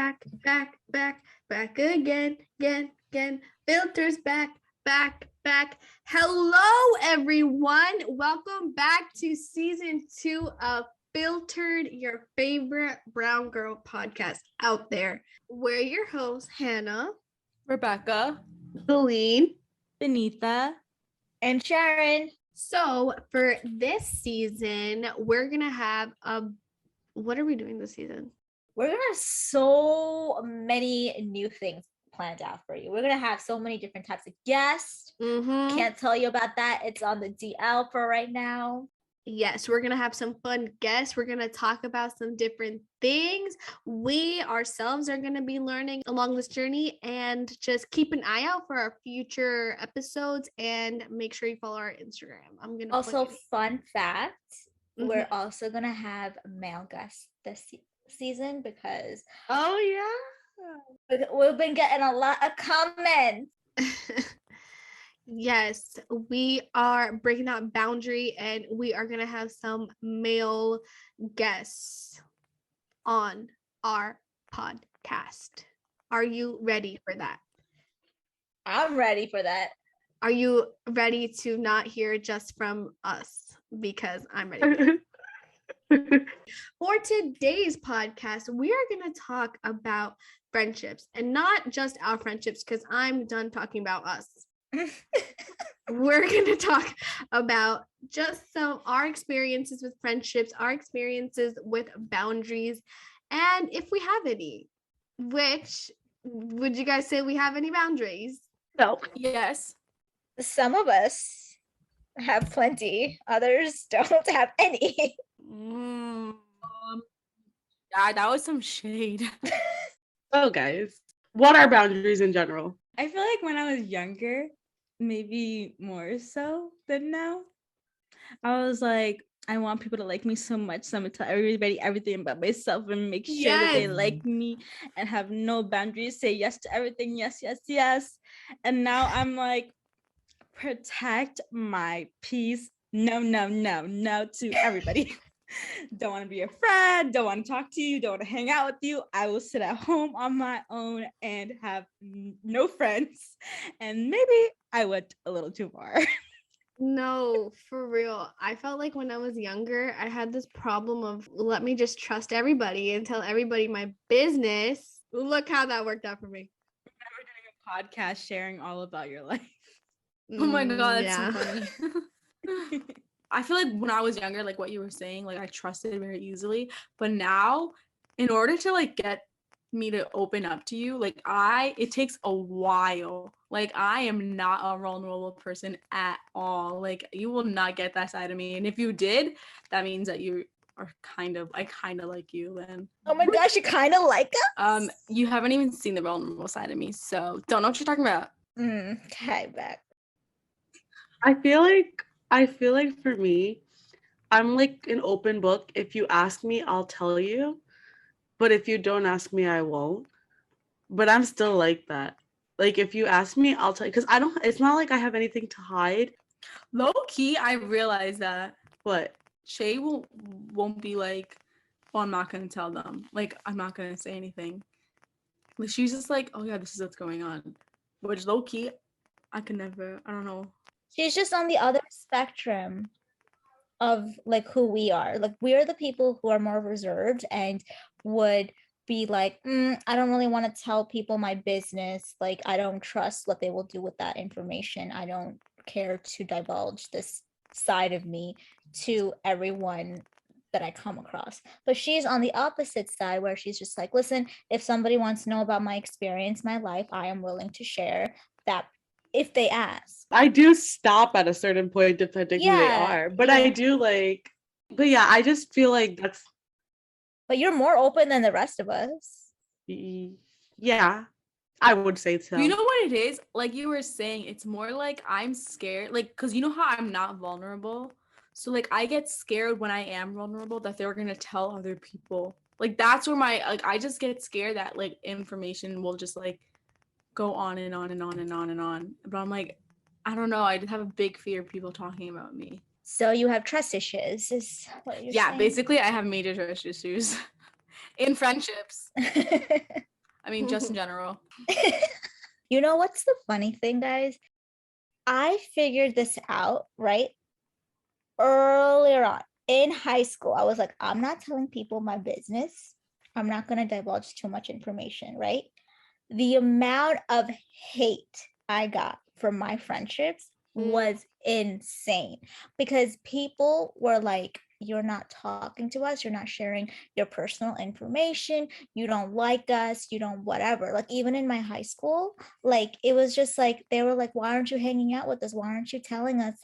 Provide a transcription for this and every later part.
back again. Filters back. Hello, everyone. Welcome back to season 2 of Filtered, your favorite brown girl podcast out there. We're your hosts, Hannah, Rebecca, Celine, Benita, and Sharon. So for this season, we're gonna have what are we doing this season? We're gonna have so many new things planned out for you. We're gonna have so many different types of guests. Can't tell you about that. It's on the DL for right now. Yes, we're going to have some fun guests. We're going to talk about some different things. We ourselves are going to be learning along this journey, and just keep an eye out for our future episodes and make sure you follow our Instagram. I'm going to also fun fact, we're also going to have male guests this season because we've been getting a lot of comments. Yes, we are breaking that boundary, and we are going to have some male guests on our podcast. Are you ready for that? I'm ready for that. Are you ready to not hear just from us? Because I'm ready. For today's podcast, we are going to talk about friendships, and not just our friendships, because I'm done talking about us. We're going to talk about just our experiences with friendships, our experiences with boundaries, and if we have any. Which, would you guys say we have any boundaries? No. Yes. Some of us have plenty. Others don't have any. Yeah, that was some shade. So guys, what are boundaries in general? I feel like when I was younger, maybe more so than now, I was like, I want people to like me so much, so I'm gonna tell everybody everything about myself and make sure that they like me and have no boundaries, say yes to everything, yes. And now I'm like, protect my peace. No to everybody. Don't want to be your friend, don't want to talk to you, don't want to hang out with you. I will sit at home on my own and have no friends. And maybe I went a little too far. No, for real. I felt like when I was younger, I had this problem of let me just trust everybody and tell everybody my business. Look how that worked out for me. We're doing a podcast sharing all about your life. Oh my god, that's so funny. I feel like when I was younger, like what you were saying, like I trusted very easily. But now, in order to like get me to open up to you, like it takes a while. Like I am not a vulnerable person at all. Like you will not get that side of me. And if you did, that means that you are I kind of like you then. Oh my gosh, you kind of like us? You haven't even seen the vulnerable side of me, so don't know what you're talking about. Okay, back. I feel like for me, I'm like an open book. If you ask me, I'll tell you. But if you don't ask me, I won't. But I'm still like that. Like if you ask me, I'll tell you. Because it's not like I have anything to hide. Low key, I realize that. What? Shay won't be like, oh, I'm not going to tell them. Like, I'm not going to say anything. Like, she's just like, oh yeah, this is what's going on. Which low key, I could never, I don't know. She's just on the other spectrum of like who we are. Like we are the people who are more reserved and would be like, I don't really want to tell people my business. Like I don't trust what they will do with that information. I don't care to divulge this side of me to everyone that I come across. But she's on the opposite side where she's just like, listen, if somebody wants to know about my experience, my life, I am willing to share that if they ask. I do stop at a certain point depending who they are. But I do like, but yeah, I just feel like that's. But you're more open than the rest of us. Yeah, I would say so. You know what it is? Like you were saying, it's more like I'm scared. Like, because you know how I'm not vulnerable? So like I get scared when I am vulnerable that they're going to tell other people. Like that's where I just get scared that like information will just like go on and on and on and on and on. But I'm like, I don't know. I just have a big fear of people talking about me. So you have trust issues, is what you're saying? Basically I have major trust issues in friendships. I mean, just in general. You know what's the funny thing, guys? I figured this out, right? Earlier on in high school, I was like, I'm not telling people my business. I'm not going to divulge too much information, right? The amount of hate I got from my friendships was insane because people were like, you're not talking to us, you're not sharing your personal information, you don't like us, you don't whatever. Like, even in my high school, like, it was just like, they were like, why aren't you hanging out with us? Why aren't you telling us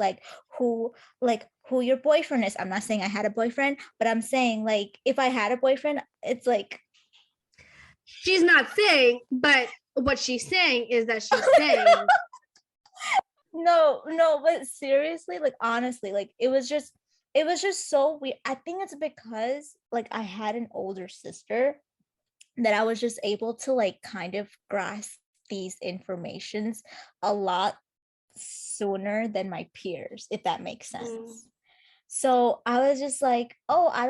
who your boyfriend is? I'm not saying I had a boyfriend, but I'm saying, like, if I had a boyfriend, it's like, she's not saying, but what she's saying is that she's saying. No, but seriously, like, honestly, like, it was just so weird. I think it's because, like, I had an older sister that I was just able to, like, kind of grasp these informations a lot sooner than my peers, if that makes sense. So I was just like, oh, I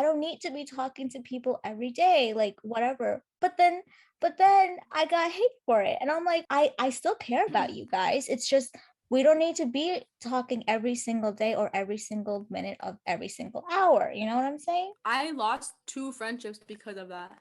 don't need to be talking to people every day, like, whatever. But then I got hate for it. And I'm like, I still care about you guys. It's just, we don't need to be talking every single day or every single minute of every single hour. You know what I'm saying? I lost 2 friendships because of that.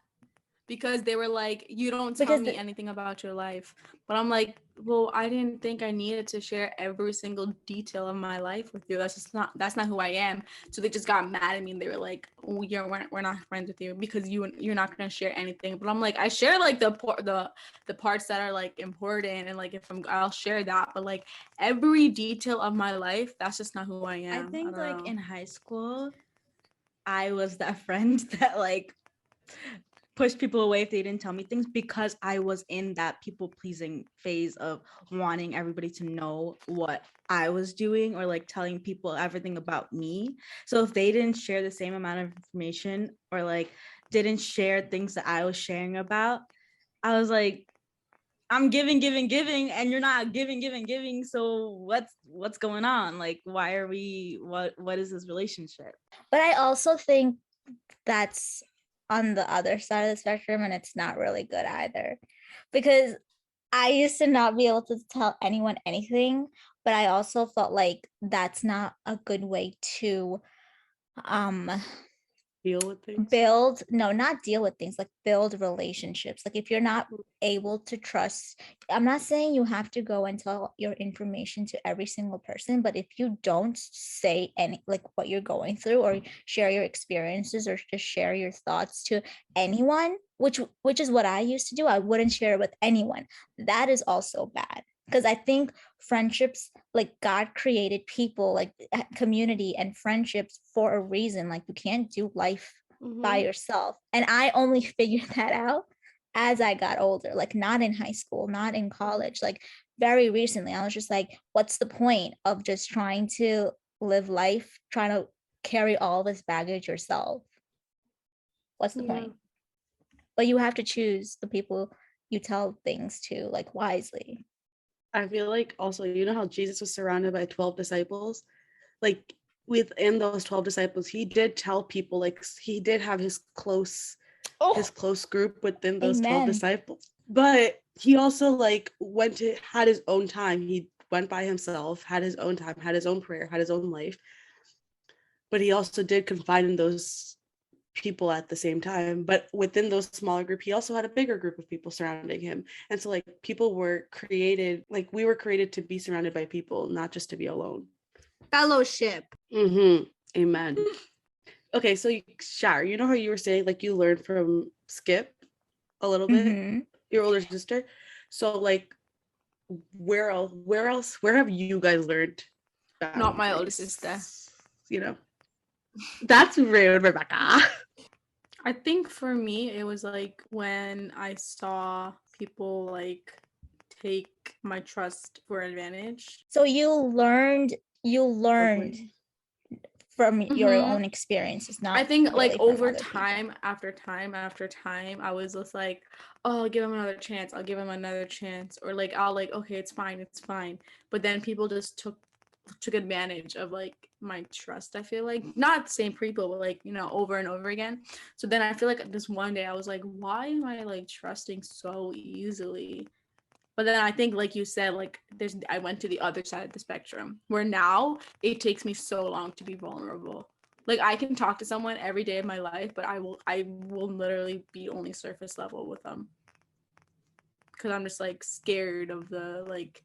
Because they were like, you don't tell me anything about your life. But I'm like, well, I didn't think I needed to share every single detail of my life with you. That's not who I am. So they just got mad at me and they were like, oh, we're not friends with you because you're not gonna share anything. But I'm like, I share like the parts that are like important, and like I'll share that. But like every detail of my life, that's just not who I am. I think I like know. in high school, I was that friend that like push people away if they didn't tell me things, because I was in that people pleasing phase of wanting everybody to know what I was doing, or like telling people everything about me. So if they didn't share the same amount of information, or like didn't share things that I was sharing about, I was like, I'm giving, and you're not giving. So what's going on? Like, why are we, what is this relationship? But I also think that's on the other side of the spectrum, and it's not really good either, because I used to not be able to tell anyone anything, but I also felt like that's not a good way to Deal with things. not deal with things, like build relationships. Like, if you're not able to trust, I'm not saying you have to go and tell your information to every single person, but if you don't say any, like, what you're going through, or share your experiences, or just share your thoughts to anyone, which is what I used to do, I wouldn't share it with anyone. That is also bad, because I think friendships, like, God created people, like community and friendships, for a reason. Like, you can't do life by yourself. And I only figured that out as I got older, like, not in high school, not in college, like, very recently. I was just like, what's the point of just trying to live life, trying to carry all this baggage yourself? What's the point? But you have to choose the people you tell things to, like, wisely. I feel like also, you know how Jesus was surrounded by 12 disciples? Like, within those 12 disciples, he did tell people, like, he did have his close group within those 12 disciples. But he also, like, had his own time. He went by himself, had his own time, had his own prayer, had his own life. But he also did confide in those people at the same time. But within those smaller group, he also had a bigger group of people surrounding him. And so, like, people were created, like, we were created to be surrounded by people, not just to be alone. Fellowship. Amen. Okay, so Shar, you know how you were saying, like, you learned from Skip a little bit, your older sister. So, like, where have you guys learned? Not my older sister. You know, that's rude, Rebecca. I think for me, it was like when I saw people like take my trust for advantage. So you learned from your own experiences, not I think really like over from time, after time, I was just like, oh, I'll give him another chance. Or like, I'll like, okay, it's fine. But then people just took took advantage of like my trust. I feel like not the same people, but like, you know, over and over again. So then I feel like this one day I was like, why am I like trusting so easily? But then I think, like you said, like I went to the other side of the spectrum where now it takes me so long to be vulnerable. Like I can talk to someone every day of my life, but I will literally be only surface level with them because I'm just like scared of the like,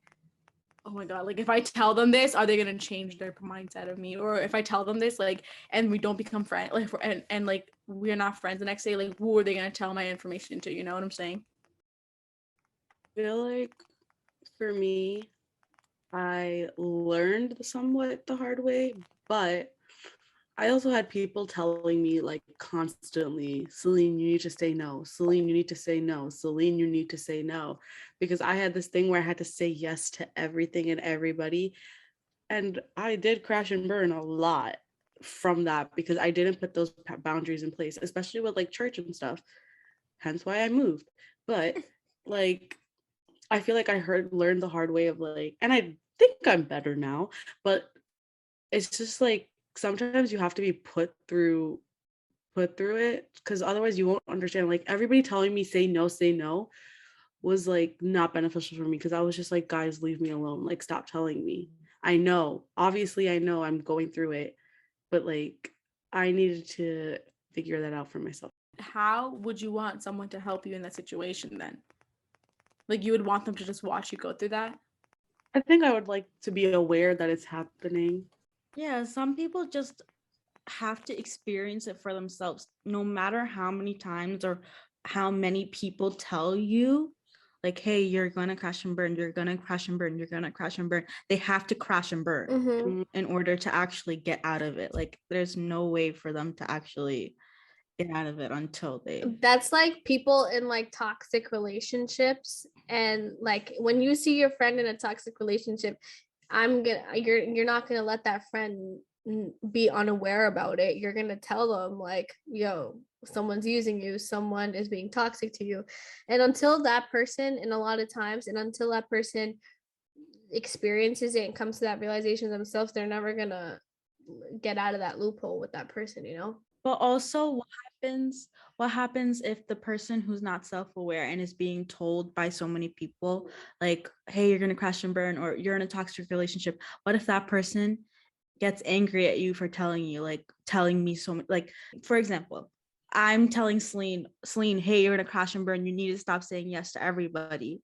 oh my god, like if I tell them this, are they gonna change their mindset of me? Or if I tell them this, like, and we don't become friends, like, and like we're not friends the next day, like who are they gonna tell my information to? You know what I'm saying? I feel like for me, I learned somewhat the hard way, but I also had people telling me like constantly, Celine, you need to say no. Celine, you need to say no. Celine, you need to say no. Because I had this thing where I had to say yes to everything and everybody. And I did crash and burn a lot from that because I didn't put those boundaries in place, especially with like church and stuff. Hence why I moved. But like, I feel like I learned the hard way of like, and I think I'm better now, but it's just like sometimes you have to be put through it because otherwise you won't understand. Like everybody telling me say no was like not beneficial for me because I was just like, guys, leave me alone. Like stop telling me. I know, obviously I know I'm going through it, but like I needed to figure that out for myself. How would you want someone to help you in that situation then? Like you would want them to just watch you go through that? I think I would like to be aware that it's happening. Yeah, some people just have to experience it for themselves, no matter how many times or how many people tell you, like, hey, you're gonna crash and burn, you're gonna crash and burn, you're gonna crash and burn. They have to crash and burn in order to actually get out of it. Like, there's no way for them to actually get out of it until they. That's like people in like toxic relationships, and like when you see your friend in a toxic relationship, you're not gonna let that friend be unaware about it. You're gonna tell them like, yo, someone's using you, someone is being toxic to you. And until that person, and a lot of times, and until that person experiences it and comes to that realization themselves, they're never gonna get out of that loophole with that person, you know. But also what happens if the person who's not self-aware and is being told by so many people like, hey, you're gonna crash and burn, or you're in a toxic relationship? What if that person gets angry at you for telling me so much? Like, for example, I'm telling Celine, hey, you're gonna crash and burn, you need to stop saying yes to everybody.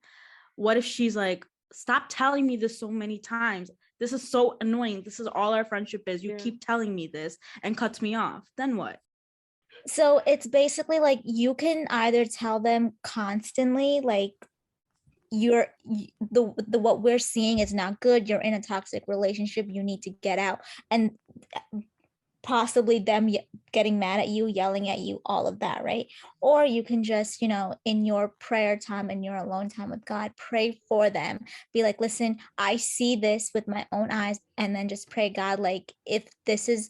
What if she's like, stop telling me this so many times, this is so annoying, this is all our friendship is, you keep telling me this, and cuts me off? Then what? So it's basically like you can either tell them constantly like the what we're seeing is not good, you're in a toxic relationship, you need to get out, and possibly them getting mad at you, yelling at you, all of that, right? Or you can just, in your prayer time and your alone time with God, pray for them. Be like, listen, I see this with my own eyes, and then just pray, God, like if this is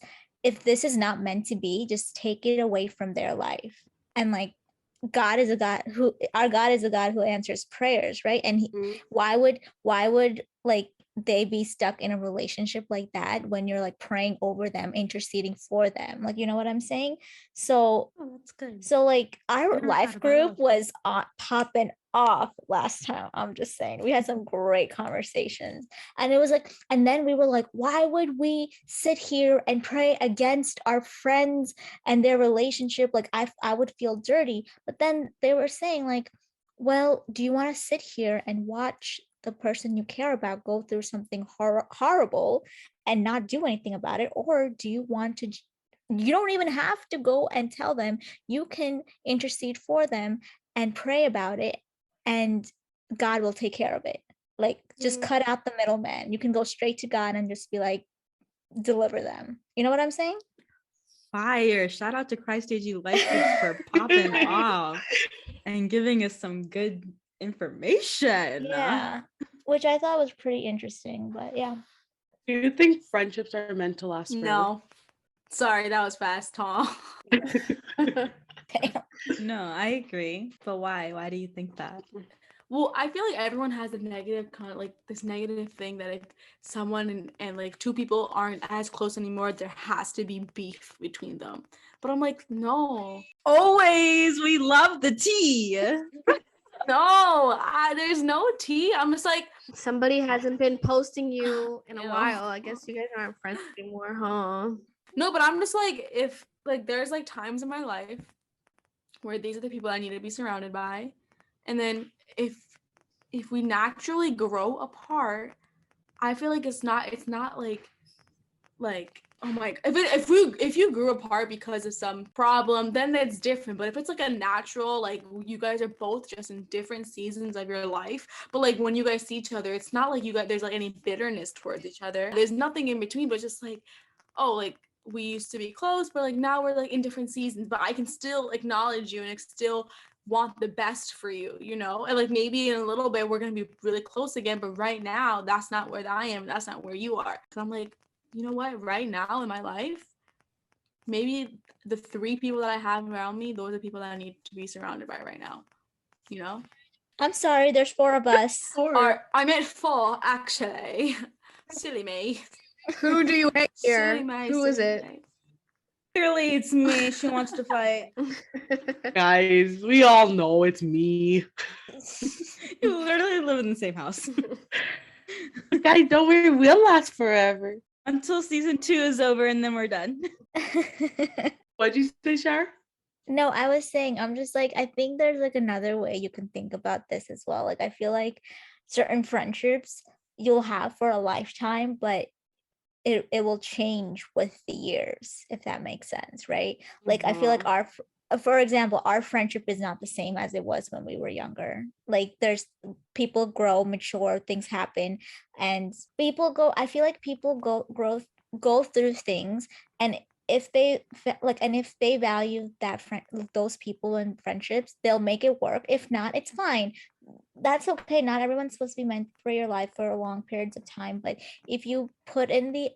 not meant to be, just take it away from their life. And like our God is a God who answers prayers, right? And why would like they be stuck in a relationship like that when you're like praying over them, interceding for them? Like, you know what I'm saying? So that's good. So like our life group was popping off last time. I'm just saying, we had some great conversations, and it was like, and then we were like, why would we sit here and pray against our friends and their relationship? Like I would feel dirty. But then they were saying like, well, do you want to sit here and watch the person you care about go through something horrible and not do anything about it? Or do you want to, you don't even have to go and tell them, you can intercede for them and pray about it, and God will take care of it. Like, just cut out the middleman. You can go straight to God and just be like, deliver them. You know what I'm saying? Fire. Shout out to Christ AG Life Groups for popping off and giving us some good information. Yeah, which I thought was pretty interesting. But yeah. Do you think friendships are meant to last forever? No. Sorry, that was fast, Tom. No, I agree. But why? Why do you think that? Well, I feel like everyone has a negative like this negative thing that if someone and like two people aren't as close anymore, there has to be beef between them. But I'm like, no. Always, we love the tea. No, there's no tea. I'm just like, somebody hasn't been posting you in a Ew. while. I guess you guys aren't friends anymore, huh? no, but I'm just like, if like there's like times in my life where these are the people I need to be surrounded by. And then if we naturally grow apart, I feel like it's not like oh my, if you grew apart because of some problem, then that's different. But if it's like a natural, like you guys are both just in different seasons of your life, but like when you guys see each other, it's not like you guys there's like any bitterness towards each other. There's nothing in between, but just like, oh, like we used to be close, but like now we're like in different seasons, but I can still acknowledge you and still want the best for you, you know? And like maybe in a little bit we're gonna be really close again, but right now that's not where I am, that's not where you are. Cause I'm like, you know what, right now in my life, maybe the 3 people that I have around me, those are the people that I need to be surrounded by right now, you know? I'm sorry, there's 4 of us. Or I meant 4 actually. Silly me. Who do you hate here? Silly me. Who is it? Me. Clearly, it's me. She wants to fight. Guys, we all know it's me. You literally live in the same house. Guys, don't worry, we'll last forever. Until season 2 is over and then we're done. What'd you say, Shar? No, I was saying, I'm just like, I think there's like another way you can think about this as well. Like, I feel like certain friendships you'll have for a lifetime, but it will change with the years, if that makes sense, right? Like, I feel like for example, our friendship is not the same as it was when we were younger. Like, there's people grow, mature, things happen, and I feel like people go through things, and if they if they value that friend, those people and friendships, they'll make it work. If not, it's fine. That's okay. Not everyone's supposed to be meant for your life for long periods of time, but if you put in the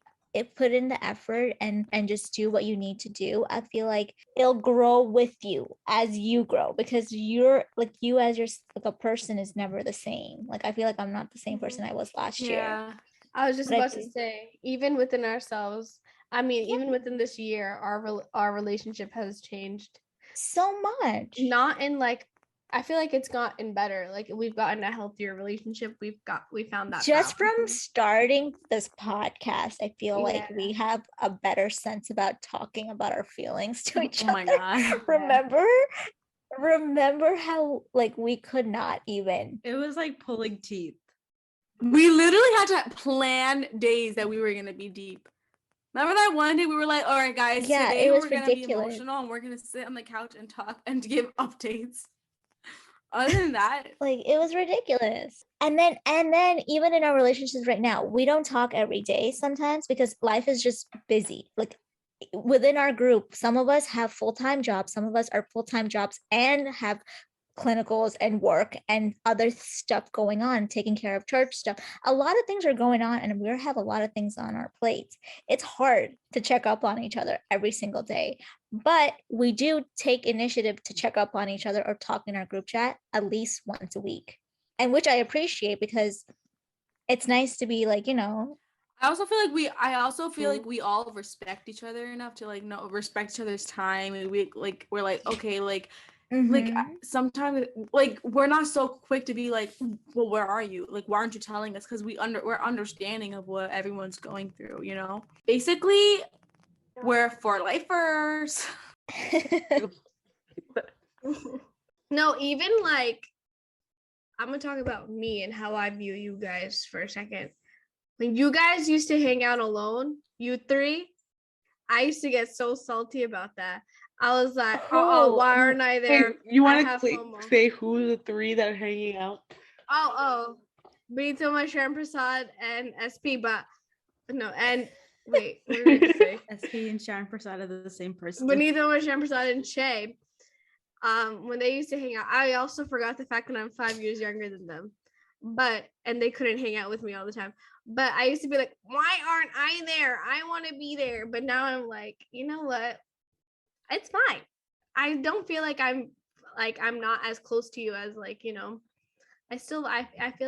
effort and just do what you need to do, I feel like it'll grow with you as you grow, because you're like, you as your like a person is never the same. Like, I feel like I'm not the same person I was last year. I was just But about to say, even within ourselves, I mean, even within this year, our relationship has changed so much. Not in like, I feel like it's gotten better. Like, we've gotten a healthier relationship. We found that just balance. from starting this podcast, I feel like we have a better sense about talking about our feelings to each other. Oh my God. Remember how like we could not even. It was like pulling teeth. We literally had to plan days that we were gonna be deep. Remember that one day we were like, all right, guys, Yeah, today it was we're gonna be emotional and we're gonna sit on the couch and talk and give updates. Other than that, like, it was ridiculous. And then even in our relationships right now, we don't talk every day sometimes because life is just busy. Like, within our group, some of us have full-time jobs, some of us are full-time jobs and have clinicals and work and other stuff going on, taking care of church stuff. A lot of things are going on, and we have a lot of things on our plates. It's hard to check up on each other every single day, but we do take initiative to check up on each other or talk in our group chat at least once a week, and which I appreciate, because it's nice to be like, I also feel like we all respect each other enough to like respect each other's time, and we're like, okay, like like sometimes like we're not so quick to be like, well, where are you, like why aren't you telling us, because we're understanding of what everyone's going through, you know. Basically, we're for lifers. No, even like, I'm gonna talk about me and how I view you guys for a second. When you guys used to hang out alone, you 3, I used to get so salty about that. I was like, oh, why aren't I there? Wait, you want to say who the 3 that are hanging out? Benito, Sharon Prasad, and SP, but no, and wait, what did I say? SP and Sharon Prasad are the same person. Benito, Sharon Prasad, and Shay. When they used to hang out, I also forgot the fact that I'm 5 years younger than them, and they couldn't hang out with me all the time. But I used to be like, why aren't I there? I want to be there. But now I'm like, you know what? It's fine. I don't feel like I'm not as close to you as, like, I feel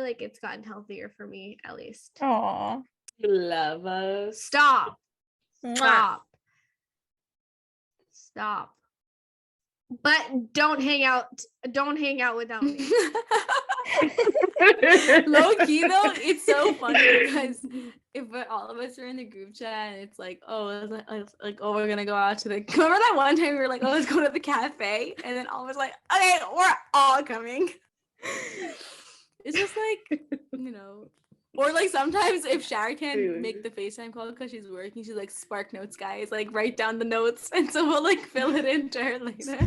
like it's gotten healthier for me, at least. Aw. Love us. Stop. Mwah. Stop. But don't hang out without me. Low key though, it's so funny because if all of us are in the group chat and it's like, oh, we're gonna go out to the. Remember that one time we were like, oh, let's go to the cafe, and then all of us like, okay, we're all coming. It's just like, you know, or like sometimes if Shara can't make the FaceTime call because she's working, she's like, Spark Notes, guys, like write down the notes, and so we'll like fill it in to her later.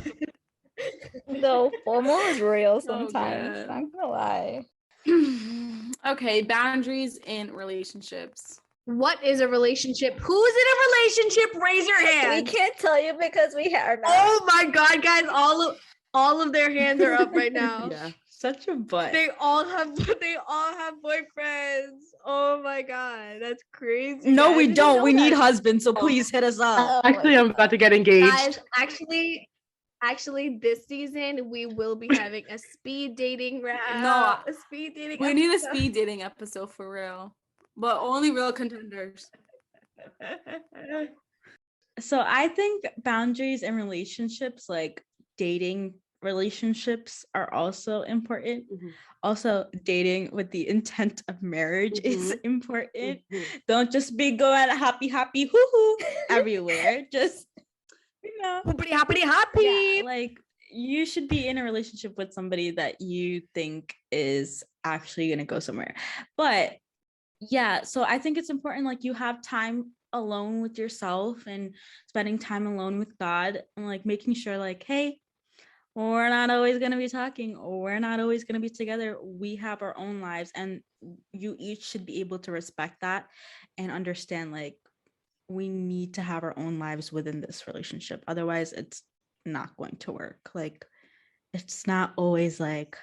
No, FOMO is real Oh, sometimes. God. Not gonna lie. Okay, boundaries in relationships. What is a relationship? Who's in a relationship? Raise your hand. We can't tell you because we are not. Oh my god, guys, all of their hands are up right now. Yeah, such a butt. They all have boyfriends. Oh my god, that's crazy. No, guys. we I didn't don't. know We need that. husbands, so please hit us up. Oh, Actually, I'm about to get engaged. Guys, actually this season we will be having a speed dating round. No, a speed dating We need a episode. speed dating episode for real, but only real contenders. So I think boundaries in relationships, like dating relationships, are also important. Mhm. Also, dating with the intent of marriage is important. Mhm. Don't just be going happy, hoo-hoo everywhere. Just, you know, Happy. yeah, like you should be in a relationship with somebody that you think is actually going to go somewhere. But yeah, so I think it's important, like, you have time alone with yourself and spending time alone with God, and like making sure, like, hey, we're not always going to be talking, or we're not always going to be together. We have our own lives, and you each should be able to respect that and understand, like, we need to have our own lives within this relationship. Otherwise, it's not going to work. Like, it's not always like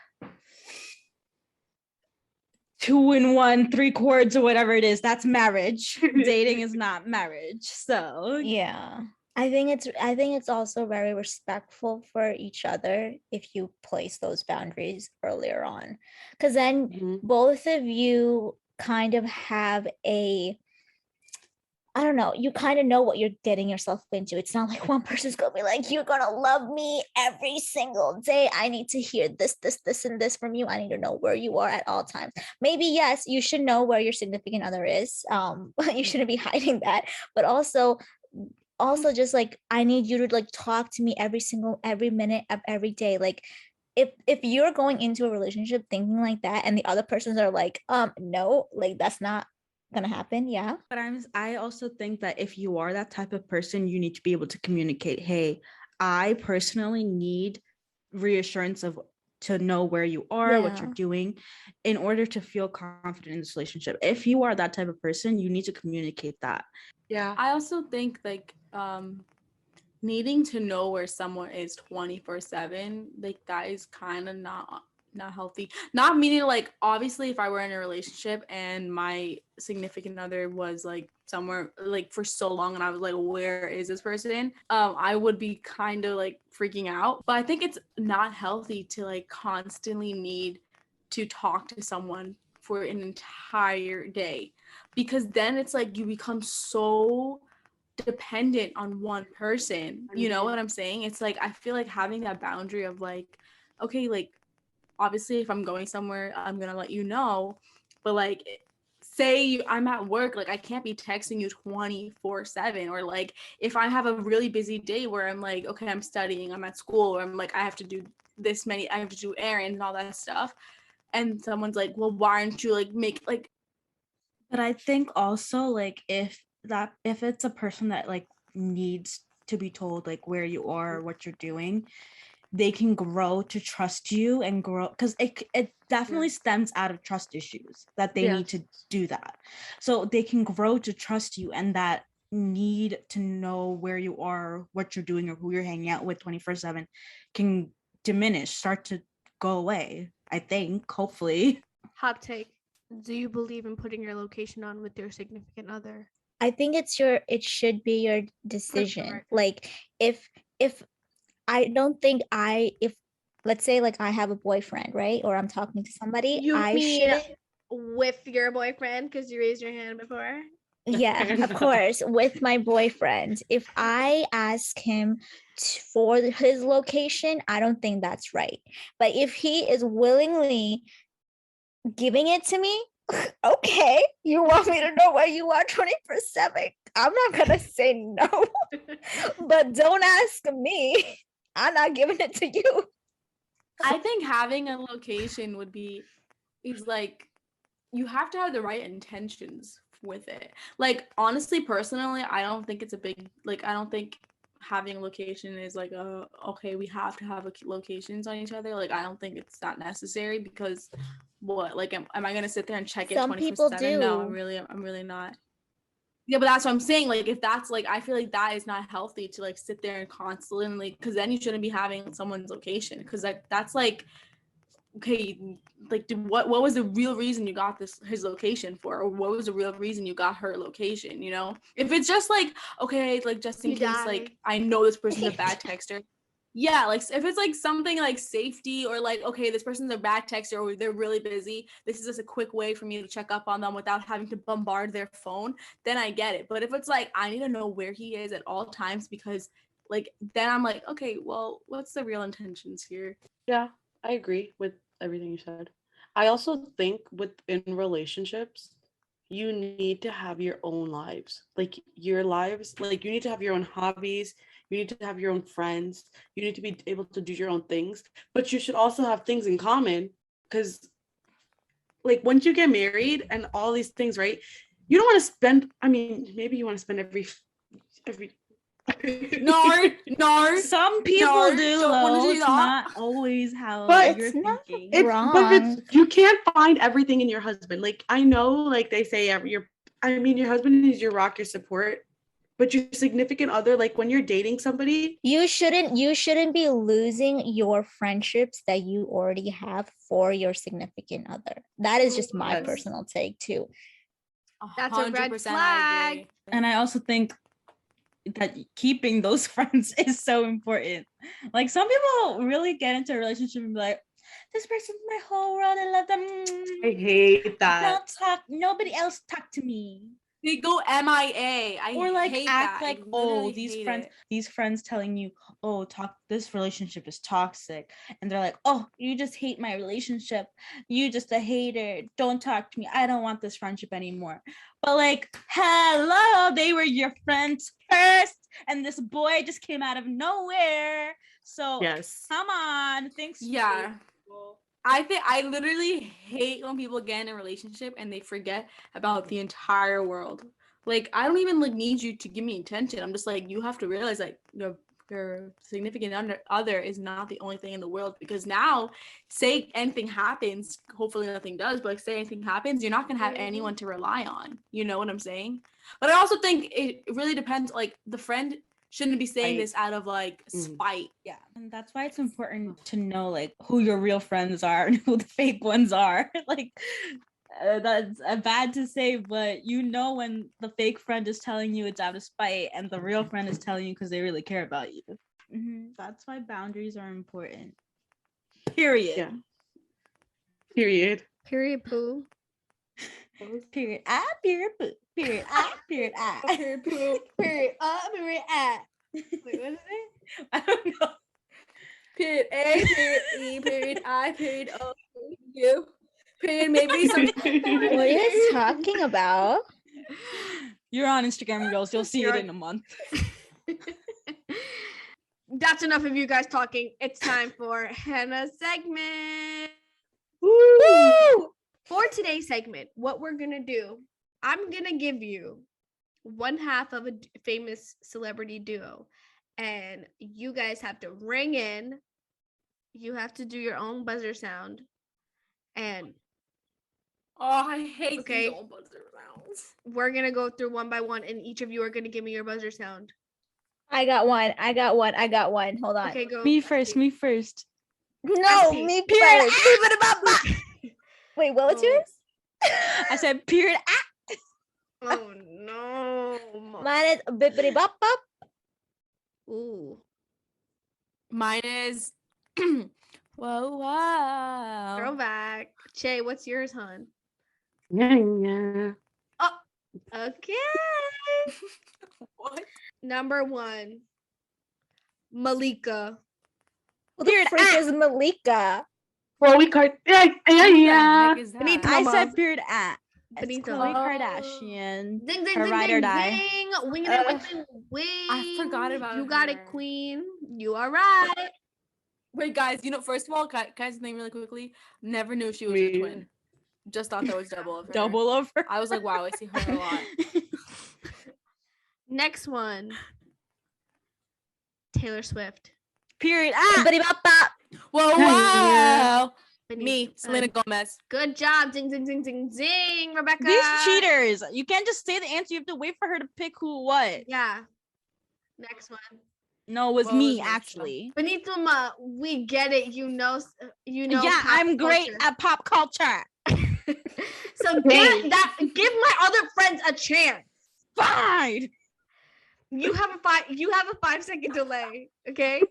2 in 1, 3 chords, or whatever it is. That's marriage. Dating is not marriage. So yeah. I think it's also very respectful for each other if you place those boundaries earlier on. Because then Mhm. both of you kind of have I don't know, you kind of know what you're getting yourself into. It's not like one person's gonna be like, you're gonna love me every single day. I need to hear this, and this from you. I need to know where you are at all times. Maybe, yes, you should know where your significant other is. You shouldn't be hiding that. But also just like, I need you to like talk to me every minute of every day. Like, if you're going into a relationship thinking like that and the other persons are like, no, like that's not gonna happen. Yeah. but I also think that if you are that type of person, you need to be able to communicate, hey, I personally need reassurance to know where you are, what you're Yeah. doing, in order to feel confident in this relationship. If you are that type of person, you need to communicate that. Yeah. I also think like needing to know where someone is 24/7, like that is kind of not healthy. Not meaning like, obviously if I were in a relationship and my significant other was like somewhere like for so long and I was like, where is this person? I would be kind of like freaking out. But I think it's not healthy to like constantly need to talk to someone for an entire day, because then it's like you become so dependent on one person. You know what I'm saying? It's like, I feel like having that boundary of like, okay, like obviously if I'm going somewhere, I'm gonna let you know, but like, say I'm at work, like I can't be texting you 24/7. Or like if I have a really busy day where I'm like, okay, I'm studying, I'm at school, or I'm like, I have to do I have to do errands and all that stuff, and someone's like, well, why aren't you like make like. But I think also, like, if it's a person that like needs to be told like where you are, what you're doing, they can grow to trust you and grow, because it definitely stems out of trust issues that they need to do that. So they can grow to trust you, and that need to know where you are, what you're doing, or who you're hanging out with 24/7 can start to go away, I think, hopefully. Hot take. Do you believe in putting your location on with your significant other? I think it should be your decision. Right. Like, if I don't think if let's say like I have a boyfriend, right? Or I'm talking to somebody. You I mean shouldn't. with your boyfriend because you raised your hand before? Yeah, of course, with my boyfriend. If I ask him for his location, I don't think that's right. But if he is willingly giving it to me, okay, you want me to know where you are 24/7? I'm not gonna say no, but don't ask me. I'm not giving it to you. I think having a location is like, you have to have the right intentions with it. Like, honestly, personally, I don't think it's a big, like, I don't think having a location is like, okay, we have to have locations on each other. Like, I don't think it's that necessary, because what, like, am I gonna sit there and check it Some people 24/7? No, I'm do. really not. Yeah, but that's what I'm saying. Like, if that's like, I feel like that is not healthy to like sit there and constantly, because then you shouldn't be having someone's location, because that's like, okay, like, what was the real reason you got his location for, or what was the real reason you got her location? You know, if it's just like, okay, like, just in You case, die. like, I know this person's a bad texter. Yeah, like, if it's like something like safety, or like, okay, this person's a bad texter, or they're really busy, this is just a quick way for me to check up on them without having to bombard their phone, then I get it. But if it's like, I need to know where he is at all times, because like, then I'm like, okay, well, what's the real intentions here? Yeah, I agree with everything you said. I also think within relationships, you need to have your own lives. Like your lives, like you need to have your own hobbies, you need to have your own friends, you need to be able to do your own things, but you should also have things in common, because like once you get married and all these things, right? You don't want to spend, I mean, maybe you want to spend every No. Some people No, do, don't wanna though. do It's that. not always how But you're It's not thinking. but it's, wrong. you can't find everything in your husband. Like I know, like they say, I mean, your husband is your rock, your support, but your significant other, like when you're dating somebody, You shouldn't be losing your friendships that you already have for your significant other. That is just my Yes. personal take too. That's a red 100% I flag. agree. And I also think that keeping those friends is so important. Like, some people really get into a relationship and be like, this person's my whole world, I love them. I hate that. Don't talk, nobody else talk to me. They go MIA. Or like hate act that. like, I oh, literally hate it. these friends telling you, oh, this relationship is toxic, and they're like, oh, you just hate my relationship, you just a hater, don't talk to me, I don't want this friendship anymore. But like, hello, they were your friends first, and this boy just came out of nowhere, so Yes. come on, thanks. Yeah. I literally hate when people get in a relationship and they forget about the entire world. Like, I don't even like need you to give me attention. I'm just like, you have to realize like your significant other is not the only thing in the world, because now, say anything happens, hopefully nothing does, but like, say anything happens, you're not gonna have anyone to rely on. You know what I'm saying? But I also think it really depends. Like, the friend shouldn't be saying this out of like spite. Yeah, and that's why it's important to know like who your real friends are and who the fake ones are. Like, that's bad to say, but you know when the fake friend is telling you it's out of spite and the real friend is telling you because they really care about you. That's why boundaries are important. Period. Yeah. Period. Period poo. Period. Period. Poo. Period. Period. Period poo. Period. Period at. Wait, what is it? I don't know. Period A, period E, period I, period O, period U, period maybe some. What are you talking about? You're on Instagram, girls. You'll see it in a month. That's enough of you guys talking. It's time for Hannah's segment. Woo! For today's segment, what we're gonna do, I'm gonna give you one half of a famous celebrity duo, and you guys have to ring in. You have to do your own buzzer sound, and I hate Okay. these old buzzer sounds. we're gonna go through one by one, and each of you are gonna give me your buzzer sound. I got one. Hold on. Okay, go. Me first. No, Empty. me Period. first. Wait, what was Oh. yours? I said period. Oh no. Mine is bippity bop bop. Ooh. Mine is Whoa, wow. Throwback. Che, what's yours, hon? Yeah. Oh, okay. What? Number 1, Malika. Who the Period. freak is Malika? Chloe Card. Yeah. Who the heck is that? Benito. I Mama. said period at. It's Benito. Khloe Oh. Kardashian. Ding, ding, Her ding, ride or ding, die. ding. Winging it with the wing. I forgot about You got it, her. queen. You are right. Wait, guys, first of all, can I say something really quickly? Never knew she was Me. your twin. Just thought that was double of her. Double over. I was like, wow, I see her a lot. Next one, Taylor Swift. Period at. Buddy bop bop. Whoa, Yeah. wow. Me, Benito. Selena Gomez. Good job. Ding, ding, ding, ding, ding, Rebecca. These cheaters. You can't just say the answer. You have to wait for her to pick who what. Yeah. Next one. No, it was Well, it me was me, so. actually. Benito, we get it. You know. Yeah, pop I'm great culture. at pop culture. So give my other friends a chance. Fine. You have a 5-second delay. Okay.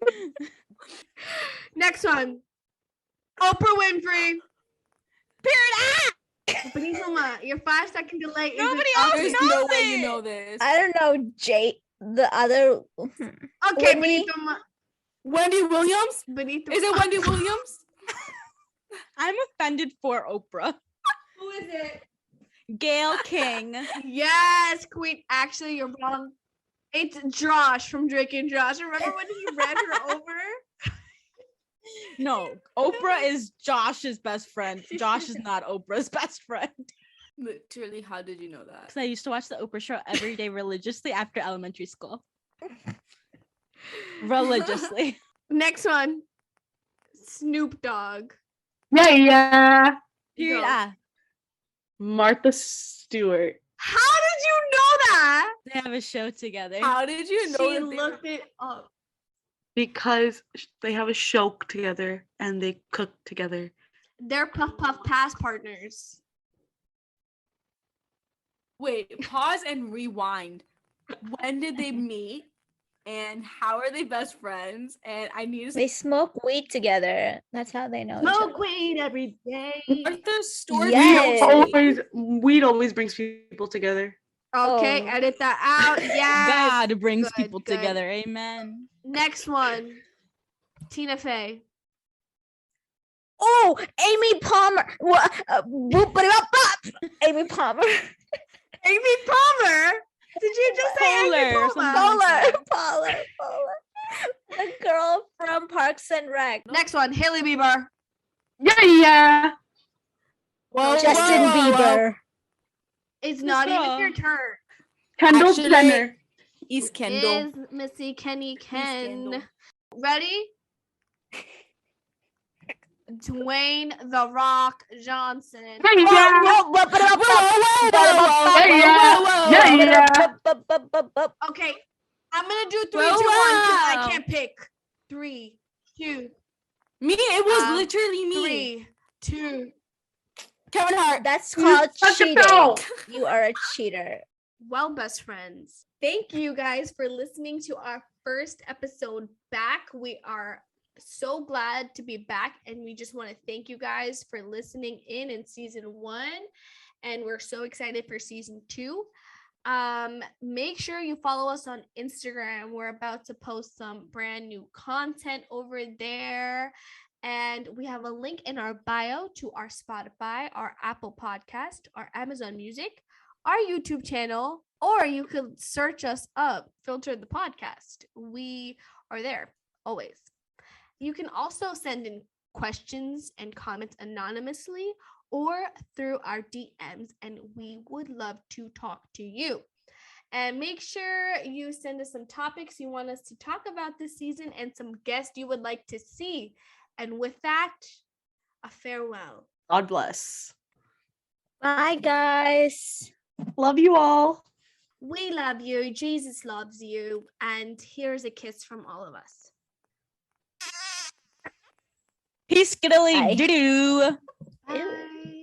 Next one. Oprah Winfrey. Period at. Benito, your 5-second delay is Nobody else There's knows no way it. you know this. I don't know, Jake. The other. okay. Whitney? Wendy Williams? Benito. Is it Wendy Williams? I'm offended for Oprah. Who is it? Gail King. Yes, Queen. Actually, you're wrong. It's Josh from Drake and Josh. Remember when he ran her over? No, Oprah is Josh's best friend. Josh is not Oprah's best friend. Literally, how did you know that? Because I used to watch the Oprah show every day religiously after elementary school. Religiously. Next one. Snoop Dogg. Yeah. Period Go. at. Martha Stewart. How did you know that? They have a show together. How did you know She that they looked were- it up. Because they have a show together and they cook together. They're Puff Puff Pass partners. Wait, pause and rewind. When did they meet? And how are they best friends? And I need to They smoke weed together. That's how they know each Smoke other. weed every day. Martha Stewart. Yes. Weed always brings people together. Okay, Oh. edit that out. Yes. God brings Good, people good. together. Amen. Next one. Tina Fey. Oh, Amy Palmer. Boop, buddy bop bop. Amy Palmer. Amy Palmer. Did you just say Amy Polar, Palmer? Paula. The girl from Parks and Rec. Next one. Hailey Bieber. Yeah. Whoa, Justin whoa, whoa, whoa. Bieber. It's not even girl. your turn. Kendall Actually, Jenner. East Kendall. Is Missy Kenny Kendall. Ken. Ready? Dwayne The Rock Johnson. Okay, I'm gonna do 3, 2, 1 because I Wow. can't pick. 3, 2, Me, it was Um, literally me. 3, 2. Kevin Hart. That's called such a cheating. pro. You are a cheater. Well, best friends, thank you guys for listening to our first episode back. We are so glad to be back, and we just want to thank you guys for listening in season 1, and we're so excited for season 2. Make sure you follow us on Instagram. We're about to post some brand new content over there. And we have a link in our bio to our Spotify, our Apple Podcast, our Amazon Music, our YouTube channel, or you could search us up, Filter the Podcast. We are there always. You can also send in questions and comments anonymously or through our DMs, and we would love to talk to you. And make sure you send us some topics you want us to talk about this season and some guests you would like to see. And with that, a farewell. God bless. Bye, guys. Love you all. We love you. Jesus loves you. And here's a kiss from all of us. Peace, skiddly Bye. doo. Bye.